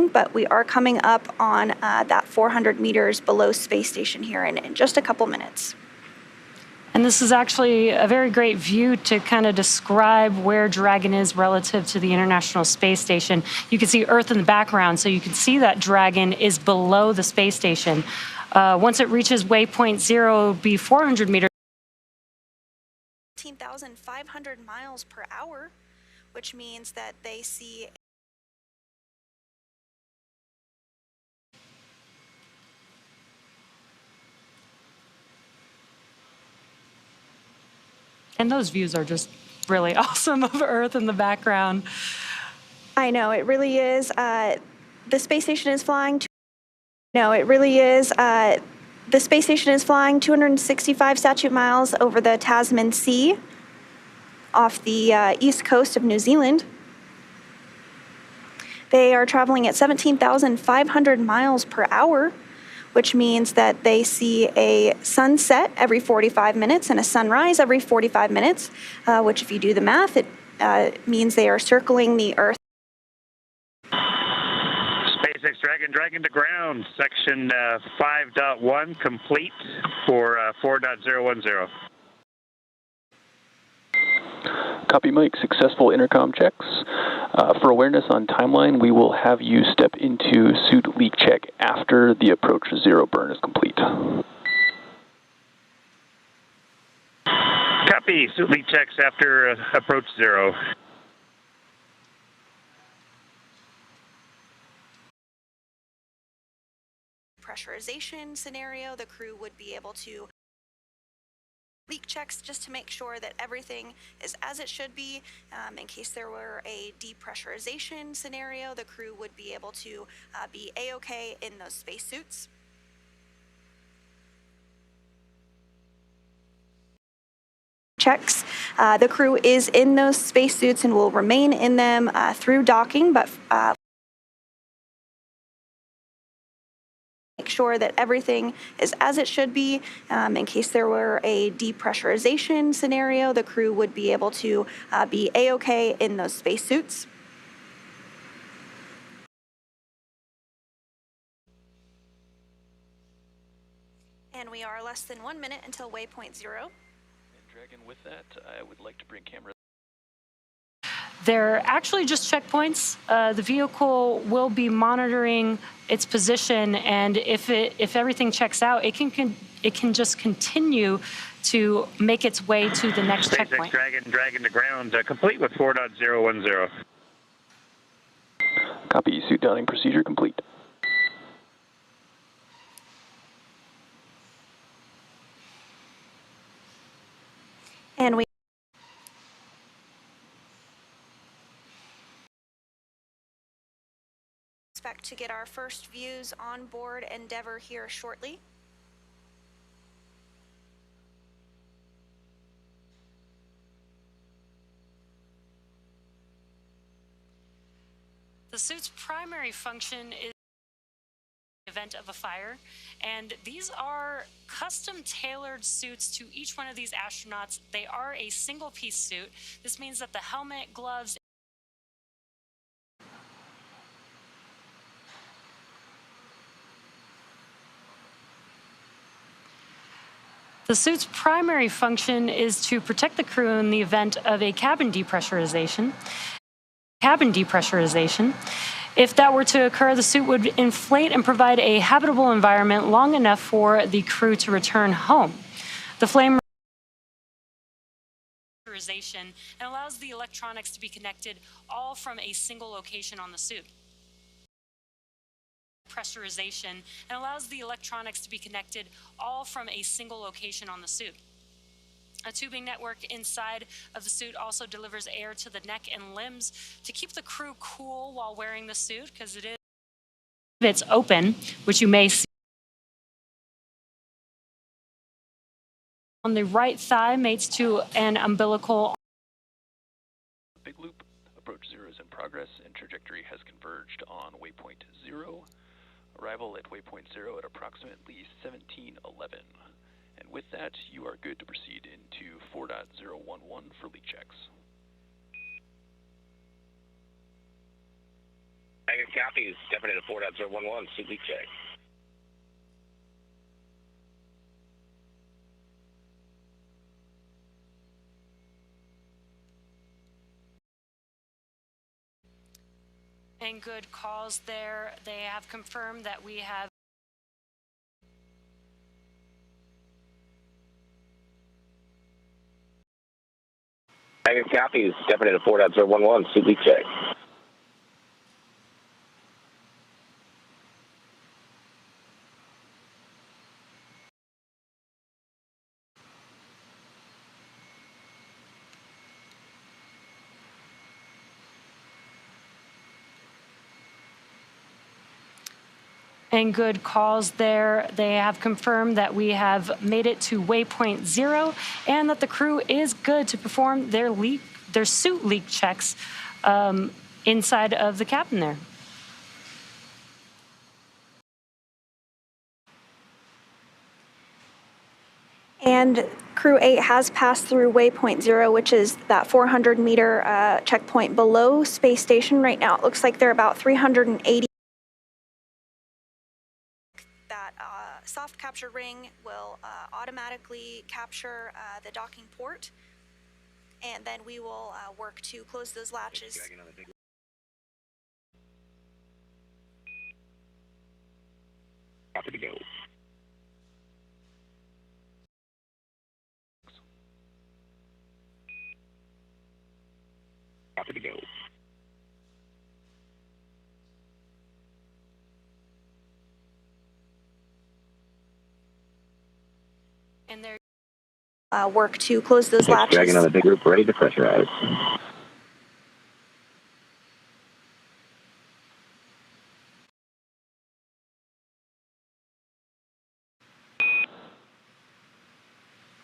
but we are coming up on that 400 meters below space station here in just a couple minutes. And this is actually a very great view to kind of describe where Dragon is relative to the International Space Station. You can see Earth in the background, so you can see that Dragon is below the space station. Once it reaches waypoint 0, it will be 400 meters. 15,500 miles per hour, which means that they see and those views are just really awesome of Earth in the background. I know, it really is. The space station is flying. The space station is flying 265 statute miles over the Tasman Sea off the east coast of New Zealand. They are traveling at 17,500 miles per hour, which means that they see a sunset every 45 minutes and a sunrise every 45 minutes, which if you do the math, it means they are circling the Earth. SpaceX Dragon to ground, section 5.1 complete for 4.010. Copy, Mike. Successful intercom checks. For awareness on timeline, we will have you step into suit leak check after the approach 0 burn is complete. Copy. Suit leak checks after approach 0. Pressurization scenario, the crew would be able to leak checks just to make sure that everything is as it should be. In case there were a depressurization scenario, the crew would be able to be A-OK in those spacesuits. Checks. The crew is in those spacesuits and will remain in them through docking, but make sure that everything is as it should be. In case there were a depressurization scenario, the crew would be able to be A-OK in those spacesuits. And we are less than 1 minute until waypoint 0. And Dragon, with that, I would like to bring camera. They're actually just checkpoints. The vehicle will be monitoring its position, and if everything checks out, it can just continue to make its way to the next SpaceX checkpoint. Dragon to ground, complete with 4.010. Copy. Suit downing procedure complete. And we expect to get our first views on board Endeavour here shortly. The suit's primary function is the event of a fire, and these are custom tailored suits to each one of these astronauts. They are a single piece suit. This means that the helmet, gloves, the suit's primary function is to protect the crew in the event of a cabin depressurization. If that were to occur, the suit would inflate and provide a habitable environment long enough for the crew to return home. The flame pressurization and allows the electronics to be connected all from a single location on the suit. Pressurization and allows the electronics to be connected all from a single location on the suit. A tubing network inside of the suit also delivers air to the neck and limbs to keep the crew cool while wearing the suit, because it's open, which you may see. On the right thigh mates to an umbilical. Big loop. Approach 0 is in progress and trajectory has converged on waypoint 0. Arrival at waypoint 0 at approximately 1711. And with that, you are good to proceed into 4.011 for leak checks. Negative copy. Stepping into 4.011. Suit leak check. And good calls there. They have confirmed that we have Negative copy. Stepping into 4.011. Suit leak check. and good calls there. They have confirmed that we have made it to waypoint 0 and that the crew is good to perform their suit leak checks inside of the cabin there. And Crew 8 has passed through waypoint 0, which is that 400-meter checkpoint below space station. Right now, it looks like they're about 380. That soft capture ring will automatically capture the docking port, and then we will work to close those latches. Copy to go. Copy to go. And they're work to close those latches. Dragon on the big group, ready to pressurize.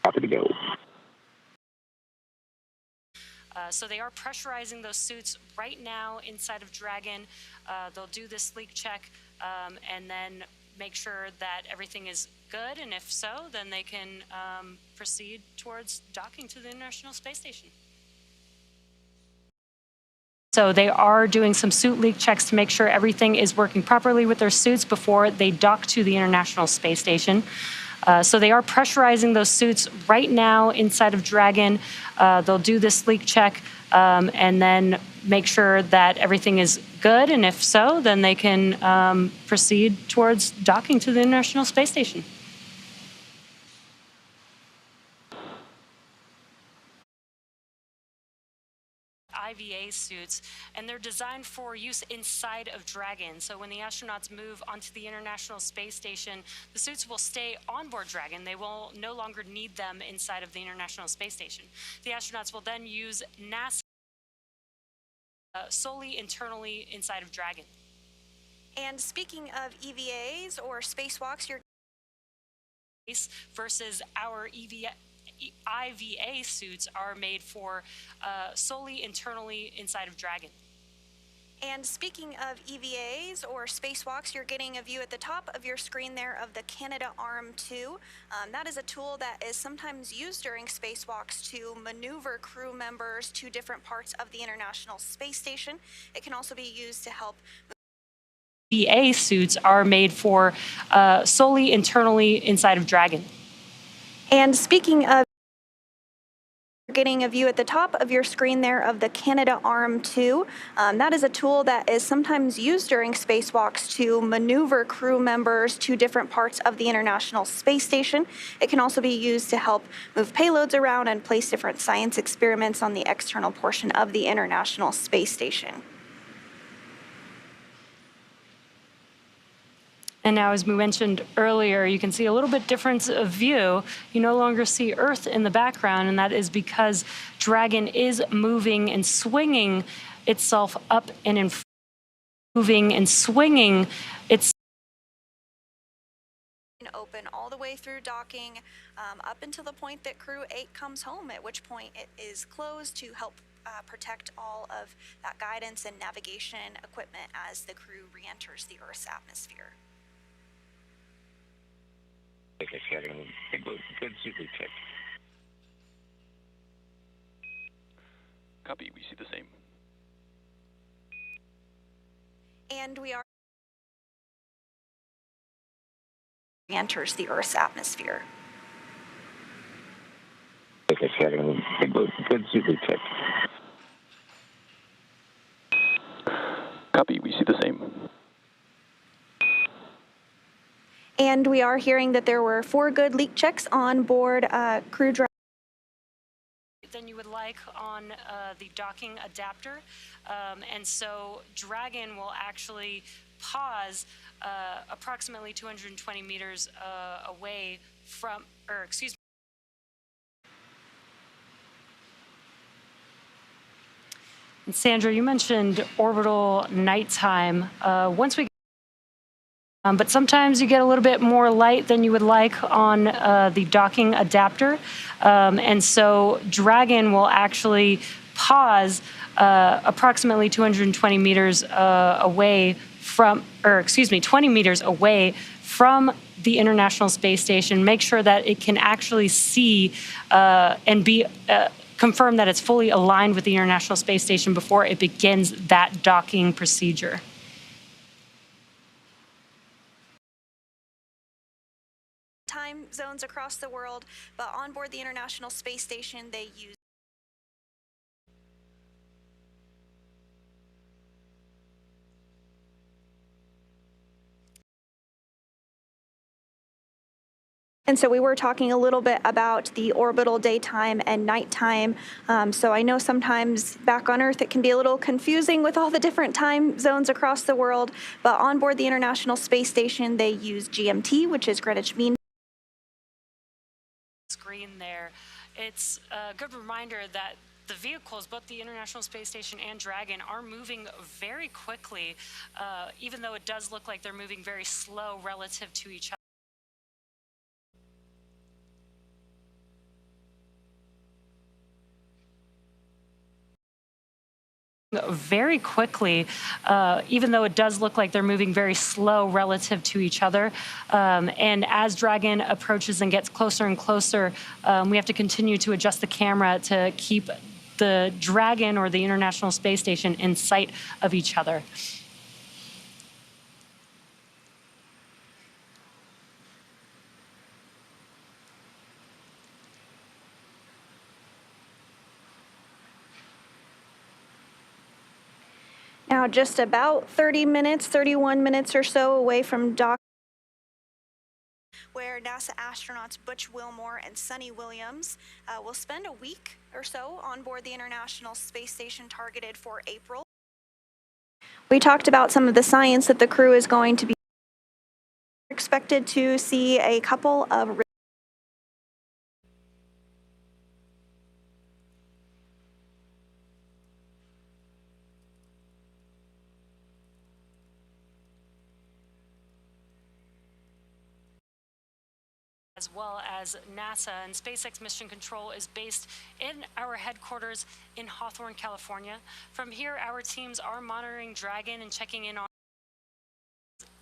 Copy to go. So they are pressurizing those suits right now inside of Dragon. They'll do this leak check and then make sure that everything is good. And if so, then they can proceed towards docking to the International Space Station. So they are doing some suit leak checks to make sure everything is working properly with their suits before they dock to the International Space Station. So they are pressurizing those suits right now inside of Dragon. They'll do this leak check and then make sure that everything is good. And if so, then they can proceed towards docking to the International Space Station. IVA suits, and they're designed for use inside of Dragon. So when the astronauts move onto the International Space Station, the suits will stay on board Dragon. They will no longer need them inside of the International Space Station. The astronauts will then use NASA solely internally inside of Dragon. And speaking of EVAs or spacewalks, you're versus our IVA suits are made for solely internally inside of Dragon. And speaking of EVAs or spacewalks, you're getting a view at the top of your screen there of the Canadarm2. That is a tool that is sometimes used during spacewalks to maneuver crew members to different parts of the International Space Station. It can also be used to help. EVA suits are made for solely internally inside of Dragon. And speaking of, getting a view at the top of your screen there of the Canadarm2. That is a tool that is sometimes used during spacewalks to maneuver crew members to different parts of the International Space Station. It can also be used to help move payloads around and place different science experiments on the external portion of the International Space Station. And now, as we mentioned earlier, you can see a little bit difference of view. You no longer see Earth in the background, and that is because Dragon is moving and swinging itself up and in, moving and swinging its open all the way through docking up until the point that Crew 8 comes home, at which point it is closed to help protect all of that guidance and navigation equipment as the crew re-enters the Earth's atmosphere. Okay, good super check. Copy, we see the same. And we are enters the Earth's atmosphere. Okay, having good suit leak check. Copy, we see the same. And we are hearing that there were 4 good leak checks on board crew drive. Than you would like on the docking adapter. And so Dragon will actually pause approximately 220 meters away from, or excuse me. And Sandra, you mentioned orbital nighttime. But sometimes you get a little bit more light than you would like on the docking adapter. And so Dragon will actually pause approximately 220 meters away from, or excuse me, 20 meters away from the International Space Station. Make sure that it can actually see and be confirm that it's fully aligned with the International Space Station before it begins that docking procedure. Time zones across the world, but on board the International Space Station, they use And so we were talking a little bit about the orbital daytime and nighttime. So I know sometimes back on Earth it can be a little confusing with all the different time zones across the world, but on board the International Space Station, they use GMT, which is Greenwich Mean. Screen there. It's a good reminder that the vehicles, both the International Space Station and Dragon, are moving very quickly, even though it does look like they're moving very slow relative to each other. Very quickly, even though it does look like they're moving very slow relative to each other. And as Dragon approaches and gets closer and closer, we have to continue to adjust the camera to keep the Dragon or the International Space Station in sight of each other. Now just about 31 minutes or so away from dock, where NASA astronauts Butch Wilmore and Sunny Williams will spend a week or so on board the International Space Station targeted for April. We talked about some of the science that the crew is going to be expected to see a couple of as well as NASA, and SpaceX Mission Control is based in our headquarters in Hawthorne, California. From here, our teams are monitoring Dragon and checking in on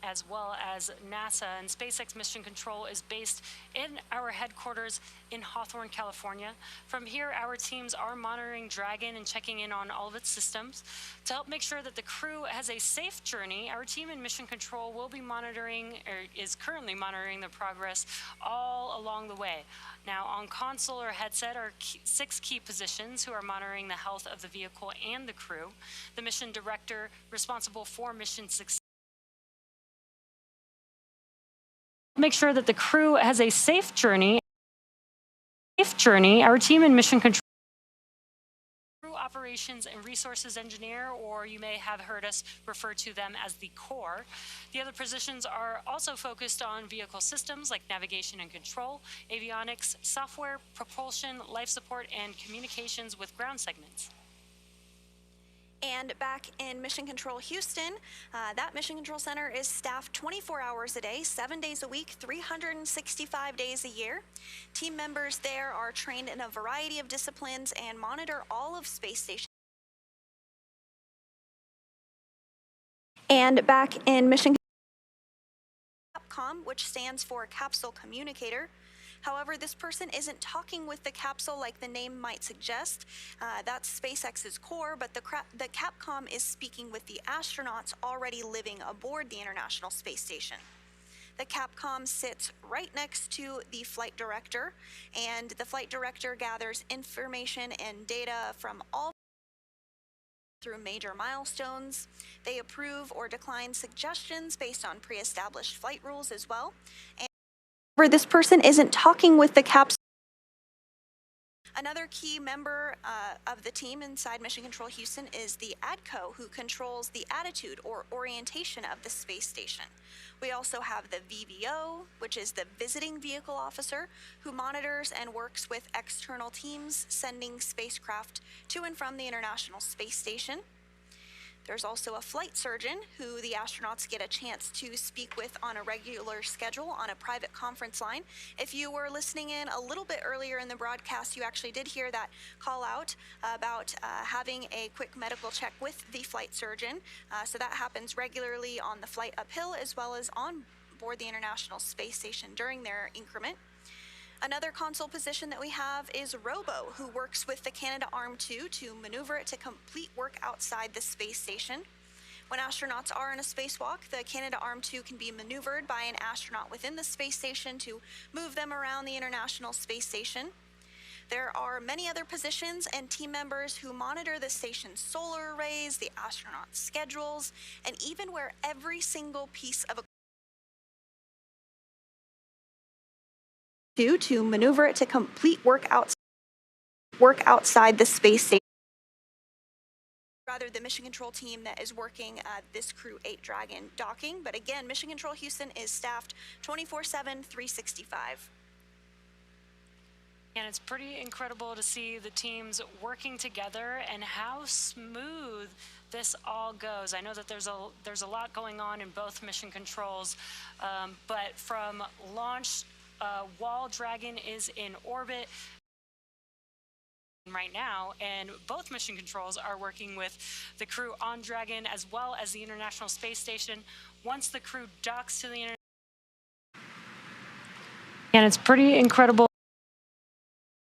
as well as NASA, and SpaceX Mission Control is based in our headquarters in Hawthorne, California. From here, our teams are monitoring Dragon and checking in on all of its systems. To help make sure that the crew has a safe journey, our team in Mission Control will be monitoring, or is currently monitoring, the progress all along the way. Now, on console or headset are 6 key positions who are monitoring the health of the vehicle and the crew. The mission director responsible for mission success. Make sure that the crew has a safe journey. Our team in Mission Control. Crew Operations and Resources Engineer, or you may have heard us refer to them as the core. The other positions are also focused on vehicle systems like navigation and control, avionics, software, propulsion, life support, and communications with ground segments. And back in Mission Control Houston, that Mission Control Center is staffed 24 hours a day, 7 days a week, 365 days a year. Team members there are trained in a variety of disciplines and monitor all of space station. And back in Mission Capcom, which stands for Capsule Communicator, However, this person isn't talking with the capsule like the name might suggest. That's SpaceX's core, but the Capcom is speaking with the astronauts already living aboard the International Space Station. The Capcom sits right next to the flight director, and the flight director gathers information and data from all through major milestones. They approve or decline suggestions based on pre-established flight rules as well. And this person isn't talking with the capsule. Another key member of the team inside Mission Control Houston is the ADCO, who controls the attitude or orientation of the space station. We also have the VVO, which is the visiting vehicle officer, who monitors and works with external teams sending spacecraft to and from the International Space Station. There's also a flight surgeon who the astronauts get a chance to speak with on a regular schedule on a private conference line. If you were listening in a little bit earlier in the broadcast, you actually did hear that call out about having a quick medical check with the flight surgeon. So that happens regularly on the flight uphill as well as on board the International Space Station during their increment. Another console position that we have is Robo, who works with the Canadarm2 to maneuver it to complete work outside the space station. When astronauts are in a spacewalk, the Canadarm2 can be maneuvered by an astronaut within the space station to move them around the International Space Station. There are many other positions and team members who monitor the station's solar arrays, the astronaut schedules, and even where every single piece of to maneuver it to complete work outside the space station. Rather, the mission control team that is working this Crew 8 Dragon docking. But again, Mission Control Houston is staffed 24/7, 365. And it's pretty incredible to see the teams working together and how smooth this all goes. I know that there's a lot going on in both mission controls, but from launch, Wall Dragon is in orbit right now, and both mission controls are working with the crew on Dragon as well as the International Space Station. Once the crew docks to the and it's pretty incredible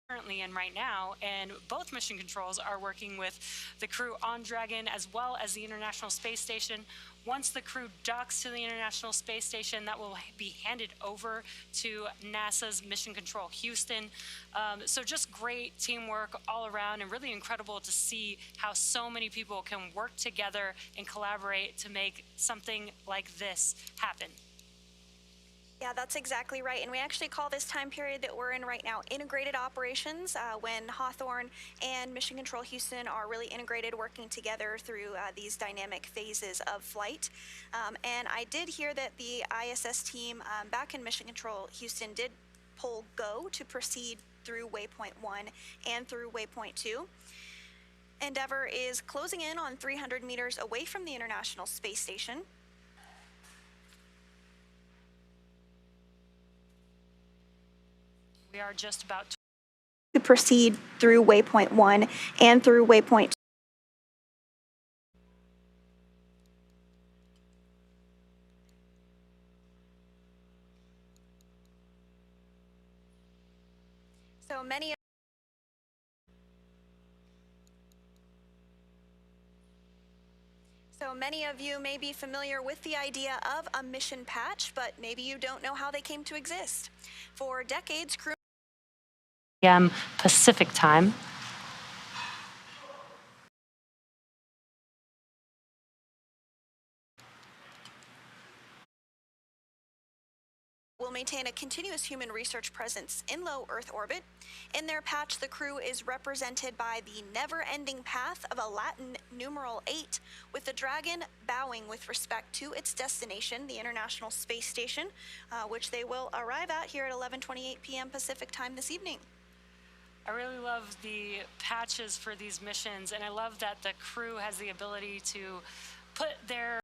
currently in right now, and both mission controls are working with the crew on Dragon as well as the International Space Station. Once the crew docks to the International Space Station, that will be handed over to NASA's Mission Control Houston. So just great teamwork all around, and really incredible to see how so many people can work together and collaborate to make something like this happen. Yeah, that's exactly right. And we actually call this time period that we're in right now integrated operations, when Hawthorne and Mission Control Houston are really integrated, working together through these dynamic phases of flight. And I did hear that the ISS team back in Mission Control Houston did pull go to proceed through waypoint 1 and through waypoint 2. Endeavour is closing in on 300 meters away from the International Space Station. We are just about to proceed through waypoint 1 and through waypoint 2. So many of you may be familiar with the idea of a mission patch, but maybe you don't know how they came to exist. For decades, crew Pacific time. will maintain a continuous human research presence in low Earth orbit. In their patch, the crew is represented by the never-ending path of a Latin numeral 8, with the Dragon bowing with respect to its destination, the International Space Station, which they will arrive at here at 11:28 p.m. Pacific time this evening. I really love the patches for these missions, and I love that the crew has the ability to put their